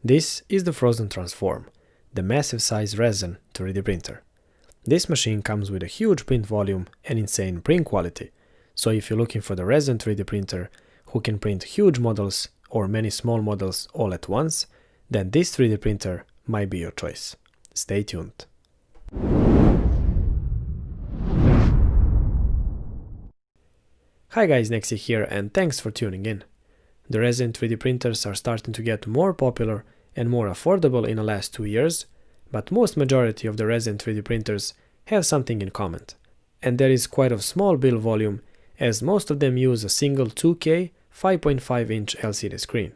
This is the Phrozen Transform, the massive size resin 3D printer. This machine comes with a huge print volume and insane print quality, so if you're looking for the resin 3D printer who can print huge models or many small models all at once, then this 3D printer might be your choice. Stay tuned. Hi guys, Nexi here and thanks for tuning in. The resin 3D printers are starting to get more popular and more affordable in the last 2 years, but most majority of the resin 3D printers have something in common, and there is quite a small build volume as most of them use a single 2K 5.5-inch LCD screen.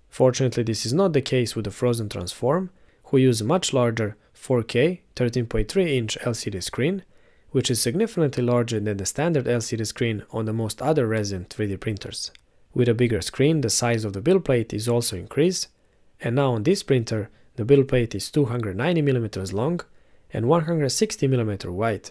Fortunately, this is not the case with the Phrozen Transform, who use a much larger 4K 13.3-inch LCD screen, which is significantly larger than the standard LCD screen on the most other resin 3D printers. With a bigger screen, the size of the build plate is also increased, and now on this printer, the build plate is 290mm long and 160mm wide,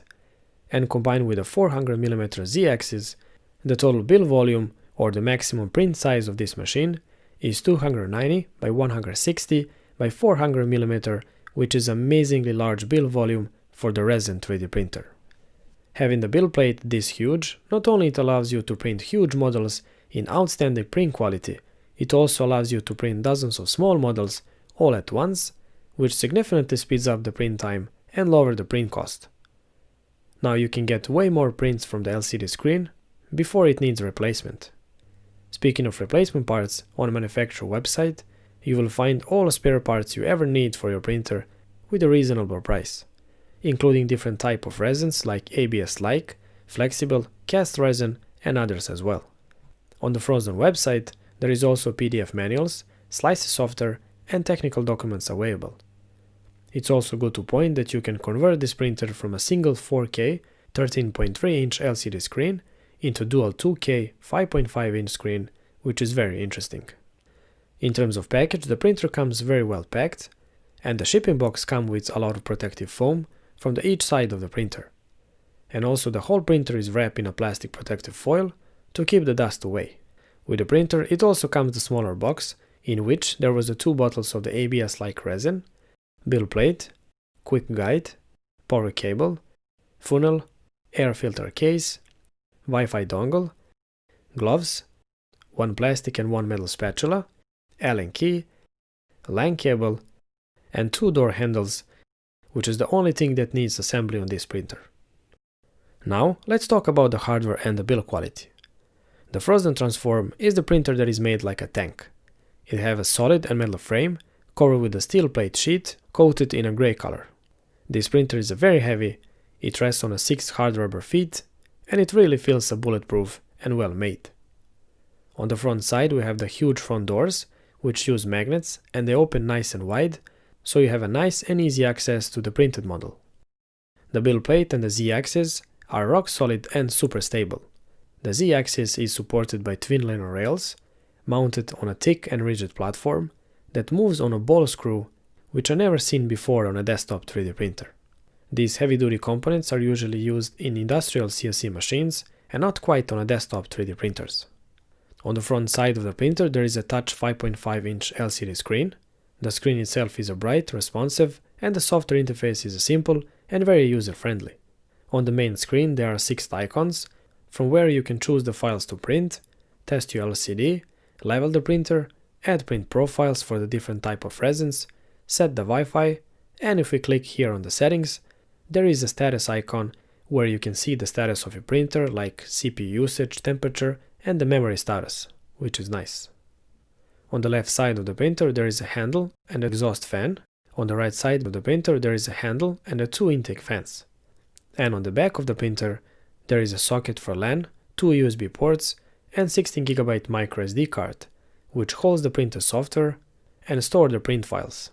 and combined with a 400mm Z-axis, the total build volume, or the maximum print size of this machine, is 290 by 160 by 400mm, which is amazingly large build volume for the resin 3D printer. Having the build plate this huge, not only it allows you to print huge models in outstanding print quality, it also allows you to print dozens of small models all at once, which significantly speeds up the print time and lower the print cost. Now you can get way more prints from the LCD screen before it needs replacement. Speaking of replacement parts, on a manufacturer website, you will find all the spare parts you ever need for your printer with a reasonable price, including different type of resins like ABS-like, flexible, cast resin and others as well. On the Phrozen website, there is also PDF manuals, slices software and technical documents available. It's also good to point that you can convert this printer from a single 4K 13.3-inch LCD screen into dual 2K 5.5-inch screen, which is very interesting. In terms of package, the printer comes very well packed, and the shipping box comes with a lot of protective foam from each side of the printer. And also the whole printer is wrapped in a plastic protective foil to keep the dust away. With the printer, it also comes the smaller box, in which there was the 2 bottles of the ABS-like resin, build plate, quick guide, power cable, funnel, air filter case, Wi-Fi dongle, gloves, 1 plastic and 1 metal spatula, Allen key, LAN cable, and 2 door handles, which is the only thing that needs assembly on this printer. Now, let's talk about the hardware and the build quality. The Phrozen Transform is the printer that is made like a tank. It has a solid and metal frame covered with a steel plate sheet coated in a grey color. This printer is very heavy, it rests on 6 hard rubber feet, and it really feels bulletproof and well made. On the front side we have the huge front doors, which use magnets and they open nice and wide, so you have a nice and easy access to the printed model. The build plate and the Z-axis are rock solid and super stable. The Z-axis is supported by twin liner rails, mounted on a thick and rigid platform that moves on a ball screw, which I never seen before on a desktop 3D printer. These heavy-duty components are usually used in industrial CNC machines and not quite on a desktop 3D printers. On the front side of the printer there is a touch 5.5-inch LCD screen. The screen itself is bright, responsive, and the software interface is simple and very user-friendly. On the main screen there are 6 icons, from where you can choose the files to print, test your LCD, level the printer, add print profiles for the different type of resins, set the Wi-Fi, and if we click here on the settings, there is a status icon where you can see the status of your printer like CPU usage, temperature, and the memory status, which is nice. On the left side of the printer there is a handle and an exhaust fan. On the right side of the printer there is a handle and 2 intake fans. And on the back of the printer there is a socket for LAN, 2 USB ports, and 16GB micro SD card, which holds the printer software and stores the print files.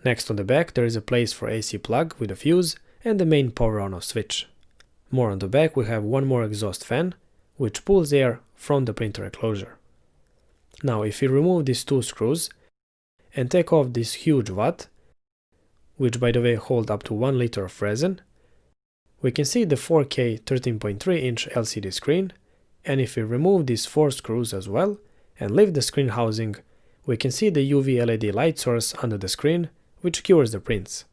Next on the back there is a place for AC plug with a fuse and the main power on-off switch. More on the back we have 1 more exhaust fan, which pulls air from the printer enclosure. Now if we remove these 2 screws and take off this huge vat, which by the way hold up to 1 liter of resin, we can see the 4K 13.3-inch LCD screen, and if we remove these 4 screws as well and lift the screen housing, we can see the UV LED light source under the screen, which cures the prints.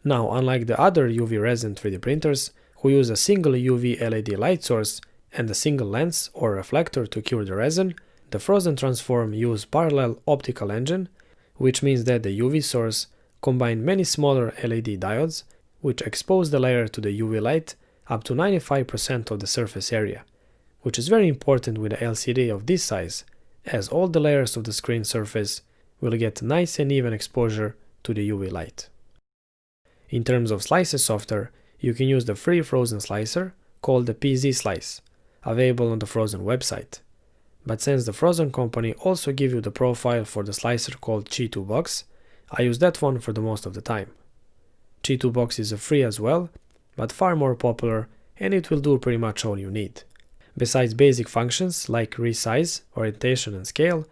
Now, unlike the other UV resin 3D printers, who use a single UV LED light source and a single lens or reflector to cure the resin, the Phrozen Transform use parallel optical engine, which means that the UV source combines many smaller LED diodes, which expose the layer to the UV light up to 95% of the surface area, which is very important with an LCD of this size, as all the layers of the screen surface will get nice and even exposure to the UV light. In terms of slicer software, you can use the free Phrozen slicer called the PZ Slice, available on the Phrozen website. But since the Phrozen company also give you the profile for the slicer called Chi2 Box, I use that one for the most of the time. Chi2 Box is free as well, but far more popular, and it will do pretty much all you need. Besides basic functions like resize, orientation and scale,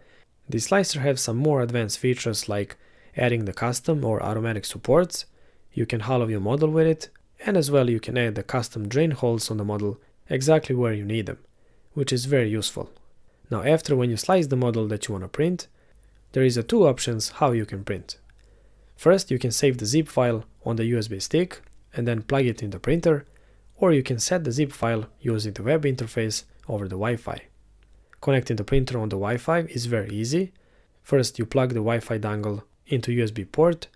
the slicer has some more advanced features like adding the custom or automatic supports, you can hollow your model with it, and as well you can add the custom drain holes on the model exactly where you need them, which is very useful. Now after when you slice the model that you want to print, there is two options how you can print. First, you can save the zip file on the USB stick and then plug it in the printer, or you can set the zip file using the web interface over the Wi-Fi. Connecting the printer on the Wi-Fi is very easy. First, you plug the Wi-Fi dongle into USB port,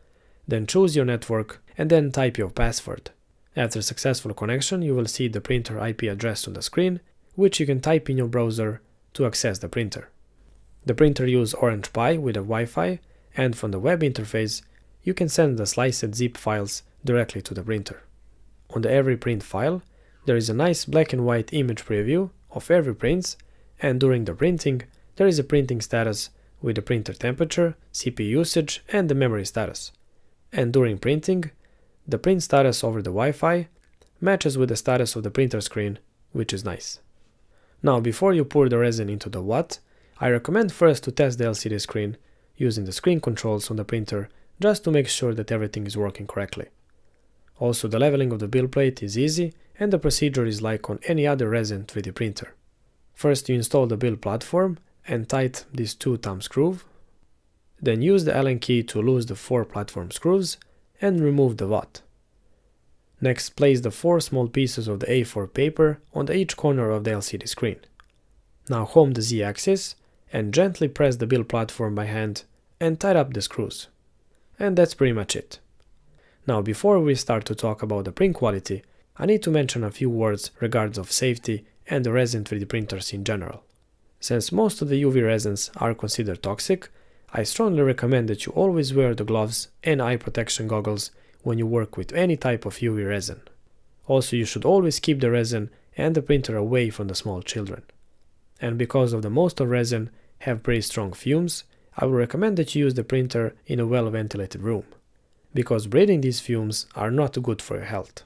then choose your network and then type your password. After successful connection, you will see the printer IP address on the screen, which you can type in your browser to access the printer. The printer uses Orange Pi with a Wi-Fi, and from the web interface, you can send the sliced zip files directly to the printer. On the every print file, there is a nice black and white image preview of every print, and during the printing, there is a printing status with the printer temperature, CPU usage, and the memory status. And during printing, the print status over the Wi-Fi matches with the status of the printer screen, which is nice. Now, before you pour the resin into the vat, I recommend first to test the LCD screen using the screen controls on the printer just to make sure that everything is working correctly. Also, the leveling of the build plate is easy and the procedure is like on any other resin 3D printer. First, you install the build platform and tighten these 2 thumb screws. Then use the Allen key to loose the 4 platform screws and remove the vat. Next, place the 4 small pieces of the A4 paper on each corner of the LCD screen. Now home the Z-axis and gently press the build platform by hand and tighten up the screws. And that's pretty much it. Now before we start to talk about the print quality, I need to mention a few words regarding safety and the resin 3D printers in general. Since most of the UV resins are considered toxic, I strongly recommend that you always wear the gloves and eye protection goggles when you work with any type of UV resin. Also, you should always keep the resin and the printer away from the small children. And because of the most of resin have pretty strong fumes, I would recommend that you use the printer in a well-ventilated room, because breathing these fumes are not good for your health.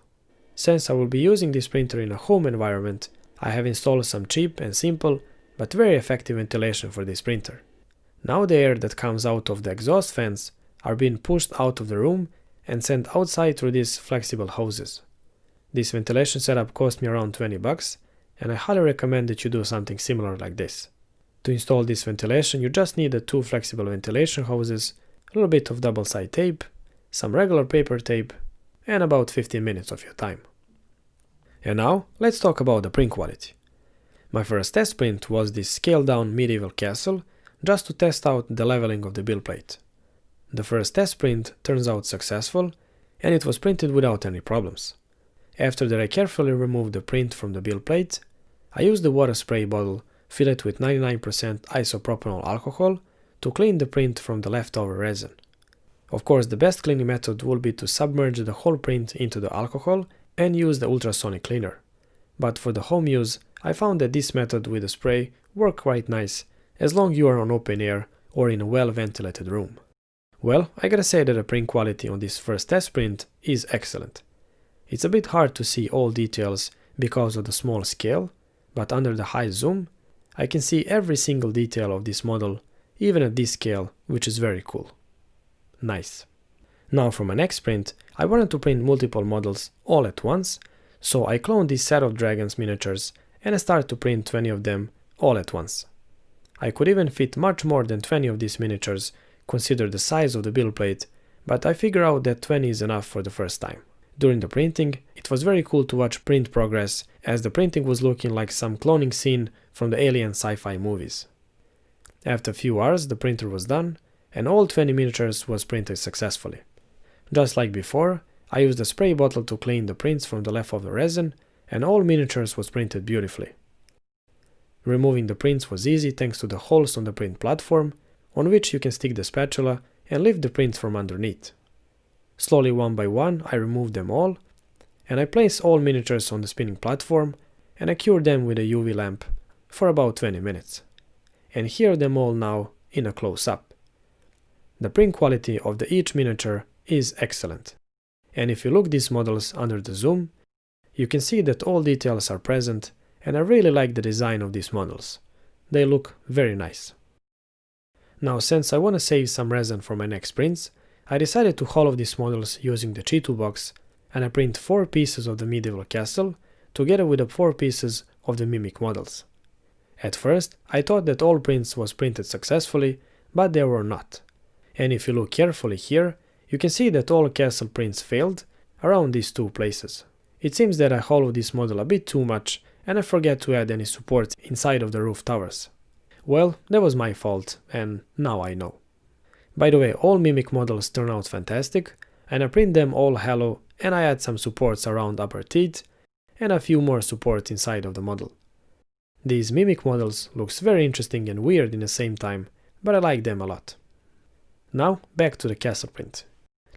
Since I will be using this printer in a home environment, I have installed some cheap and simple but very effective ventilation for this printer. Now the air that comes out of the exhaust fans are being pushed out of the room and sent outside through these flexible hoses. This ventilation setup cost me around 20 bucks, and I highly recommend that you do something similar like this. To install this ventilation, you just need the 2 flexible ventilation hoses, a little bit of double-side tape, some regular paper tape, and about 15 minutes of your time. And now, let's talk about the print quality. My first test print was this scaled-down medieval castle, just to test out the leveling of the build plate. The first test print turns out successful, and it was printed without any problems. After that, I carefully removed the print from the build plate. I used the water spray bottle, fill it with 99% isopropanol alcohol to clean the print from the leftover resin. Of course, the best cleaning method will be to submerge the whole print into the alcohol and use the ultrasonic cleaner. But for the home use, I found that this method with the spray worked quite nice, as long as you are on open air or in a well-ventilated room. Well, I gotta say that the print quality on this first test print is excellent. It's a bit hard to see all details because of the small scale, but under the high zoom, I can see every single detail of this model, even at this scale, which is very cool. Nice. Now for my next print, I wanted to print multiple models all at once, so I cloned this set of dragons miniatures and I started to print 20 of them all at once. I could even fit much more than 20 of these miniatures, consider the size of the build plate, but I figured out that 20 is enough for the first time. During the printing, it was very cool to watch print progress, as the printing was looking like some cloning scene from the alien sci-fi movies. After a few hours, the printer was done, and all 20 miniatures was printed successfully. Just like before, I used a spray bottle to clean the prints from the leftover resin, and all miniatures was printed beautifully. Removing the prints was easy thanks to the holes on the print platform, on which you can stick the spatula and lift the prints from underneath. Slowly one by one I removed them all, and I placed all miniatures on the spinning platform, and I cured them with a UV lamp for about 20 minutes. And here are them all now in a close-up. The print quality of each miniature is excellent, and if you look these models under the zoom, you can see that all details are present, and I really like the design of these models. They look very nice. Now, since I want to save some resin for my next prints, I decided to hollow these models using the G2 box, and I print 4 pieces of the medieval castle together with the 4 pieces of the mimic models. At first, I thought that all prints was printed successfully, but they were not. And if you look carefully here, you can see that all castle prints failed around these 2 places. It seems that I hollowed this model a bit too much, and I forgot to add any supports inside of the roof towers. Well, that was my fault, and now I know. By the way, all mimic models turn out fantastic, and I print them all hollow, and I add some supports around upper teeth, and a few more supports inside of the model. These mimic models looks very interesting and weird in the same time, but I like them a lot. Now, back to the castle print.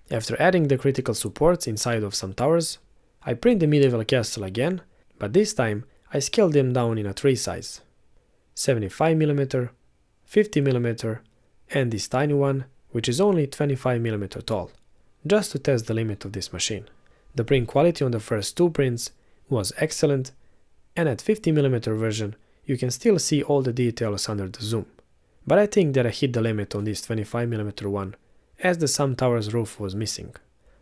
After adding the critical supports inside of some towers, I print the medieval castle again, but this time I scaled them down in a 3 size. 75mm, 50mm, and this tiny one, which is only 25mm tall, just to test the limit of this machine. The print quality on the first 2 prints was excellent, and at 50mm version you can still see all the details under the zoom. But I think that I hit the limit on this 25mm one, as the Sun Tower's roof was missing.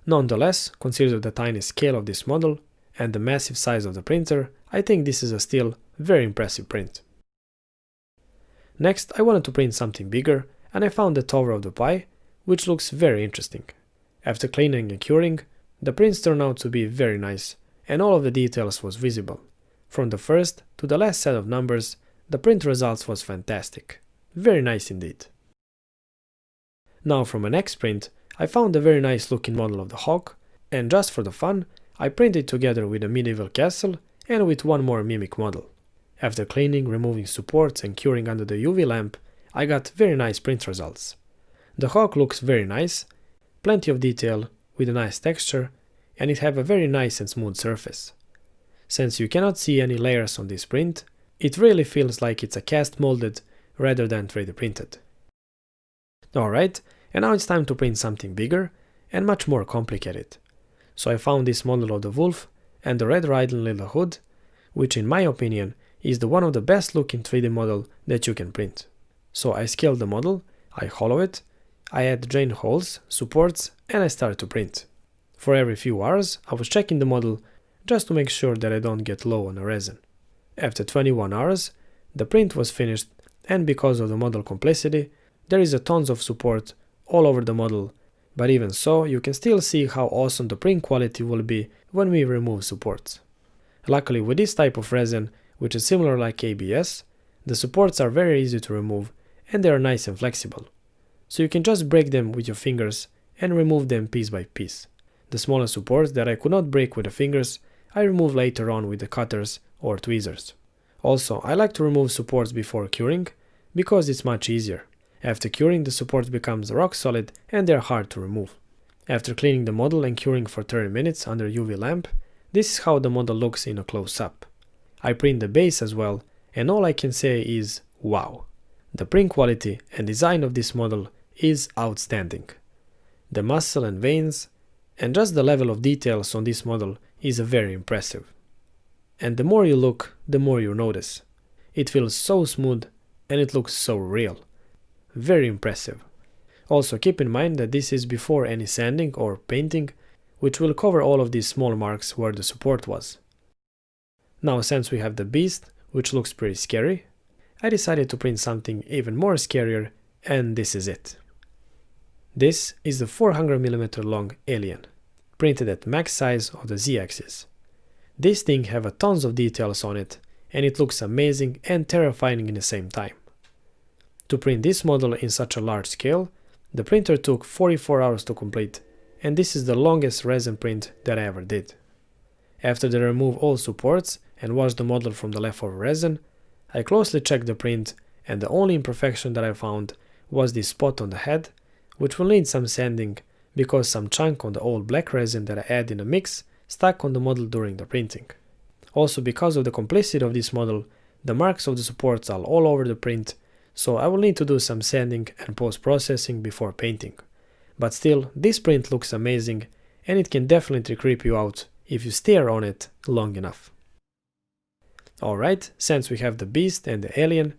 Nonetheless, consider the tiny scale of this model and the massive size of the printer, I think this is a still very impressive print. Next, I wanted to print something bigger, and I found the Tower of the Pie, which looks very interesting. After cleaning and curing, the prints turned out to be very nice, and all of the details was visible. From the first to the last set of numbers, the print results was fantastic. Very nice indeed. Now from my next print, I found a very nice looking model of the hawk, and just for the fun, I printed together with a medieval castle and with one more mimic model. After cleaning, removing supports and curing under the UV lamp, I got very nice print results. The hawk looks very nice, plenty of detail, with a nice texture, and it have a very nice and smooth surface. Since you cannot see any layers on this print, it really feels like it's a cast molded rather than 3D printed. Alright, and now it's time to print something bigger and much more complicated. So I found this model of the wolf and the Red Riding Little Hood, which in my opinion is the one of the best looking 3D model that you can print. So I scaled the model, I hollow it, I add drain holes, supports, and I start to print. For every few hours I was checking the model just to make sure that I don't get low on the resin. After 21 hours, the print was finished, and because of the model complexity, there is a tons of support all over the model, but even so, you can still see how awesome the print quality will be when we remove supports. Luckily, with this type of resin, which is similar like ABS, the supports are very easy to remove and they are nice and flexible. So you can just break them with your fingers and remove them piece by piece. The smaller supports that I could not break with the fingers, I remove later on with the cutters or tweezers. Also, I like to remove supports before curing, because it's much easier. After curing, the support becomes rock solid and they're hard to remove. After cleaning the model and curing for 30 minutes under UV lamp, this is how the model looks in a close-up. I print the base as well, and all I can say is wow. The print quality and design of this model is outstanding. The muscle and veins, and just the level of details on this model is very impressive. And the more you look, the more you notice. It feels so smooth and it looks so real. Very impressive. Also keep in mind that this is before any sanding or painting, which will cover all of these small marks where the support was. Now, since we have the beast, which looks pretty scary, I decided to print something even more scarier, and this is it. This is the 400mm long alien, printed at max size of the Z-axis. This thing have a tons of details on it, and it looks amazing and terrifying in the same time. To print this model in such a large scale, the printer took 44 hours to complete, and this is the longest resin print that I ever did. After they remove all supports and wash the model from the leftover resin, I closely checked the print, and the only imperfection that I found was this spot on the head, which will need some sanding because some chunk on the old black resin that I add in the mix stuck on the model during the printing. Also, because of the complexity of this model, the marks of the supports are all over the print, so I will need to do some sanding and post-processing before painting. But still, this print looks amazing, and it can definitely creep you out if you stare on it long enough. Alright, since we have the beast and the alien,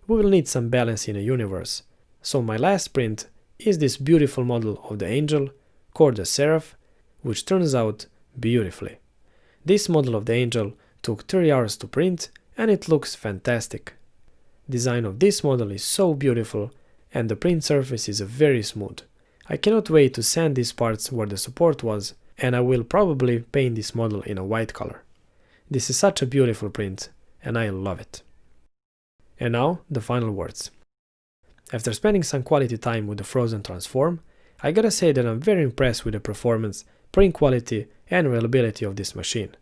we will need some balance in the universe. So my last print is this beautiful model of the angel, called the Seraph, which turns out beautifully. This model of the angel took 30 hours to print, and it looks fantastic. Design of this model is so beautiful, and the print surface is very smooth. I cannot wait to sand these parts where the support was, and I will probably paint this model in a white color. This is such a beautiful print, and I love it. And now, the final words. After spending some quality time with the Phrozen Transform, I gotta say that I'm very impressed with the performance, print quality, and reliability of this machine.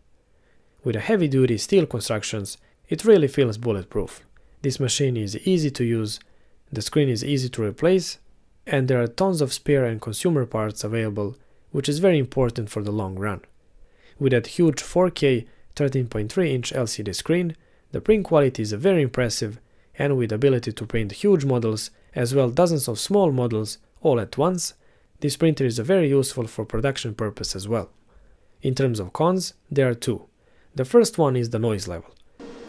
With the heavy-duty steel constructions, it really feels bulletproof. This machine is easy to use, the screen is easy to replace, and there are tons of spare and consumer parts available, which is very important for the long run. With that huge 4K 13.3-inch LCD screen, the print quality is very impressive, and with the ability to print huge models as well dozens of small models all at once, this printer is very useful for production purpose as well. In terms of cons, there are two. The first one is the noise level,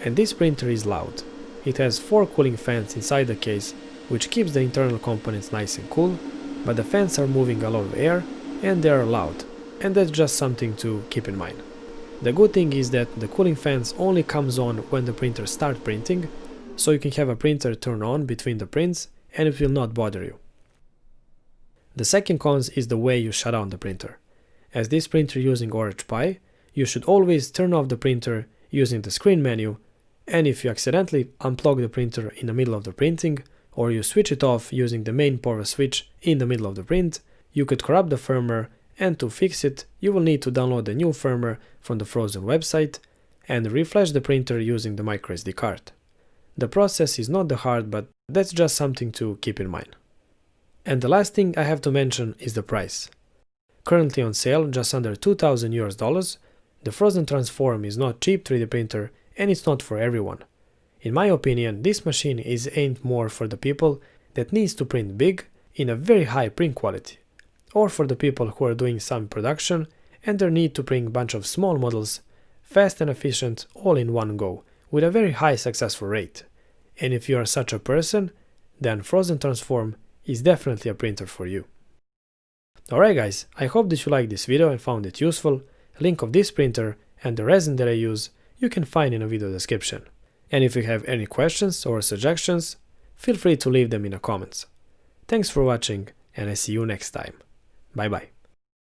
and this printer is loud. It has 4 cooling fans inside the case, which keeps the internal components nice and cool, but the fans are moving a lot of air and they are loud, and that's just something to keep in mind. The good thing is that the cooling fans only comes on when the printer starts printing, so you can have a printer turn on between the prints and it will not bother you. The second cons is the way you shut down the printer. As this printer using Orange Pi, you should always turn off the printer using the screen menu, and if you accidentally unplug the printer in the middle of the printing, or you switch it off using the main power switch in the middle of the print, you could corrupt the firmware, and to fix it, you will need to download the new firmware from the Phrozen website and reflash the printer using the microSD card. The process is not that hard, but that's just something to keep in mind. And the last thing I have to mention is the price. Currently on sale just under $2,000, the Phrozen Transform is not cheap 3D printer, and it's not for everyone. In my opinion, this machine is aimed more for the people that needs to print big in a very high print quality, or for the people who are doing some production and they need to print a bunch of small models, fast and efficient all in one go, with a very high successful rate. And if you are such a person, then Phrozen Transform is definitely a printer for you. Alright guys, I hope that you liked this video and found it useful. A link of this printer and the resin that I use you can find in the video description. And if you have any questions or suggestions, feel free to leave them in the comments. Thanks for watching, and I see you next time. Bye bye.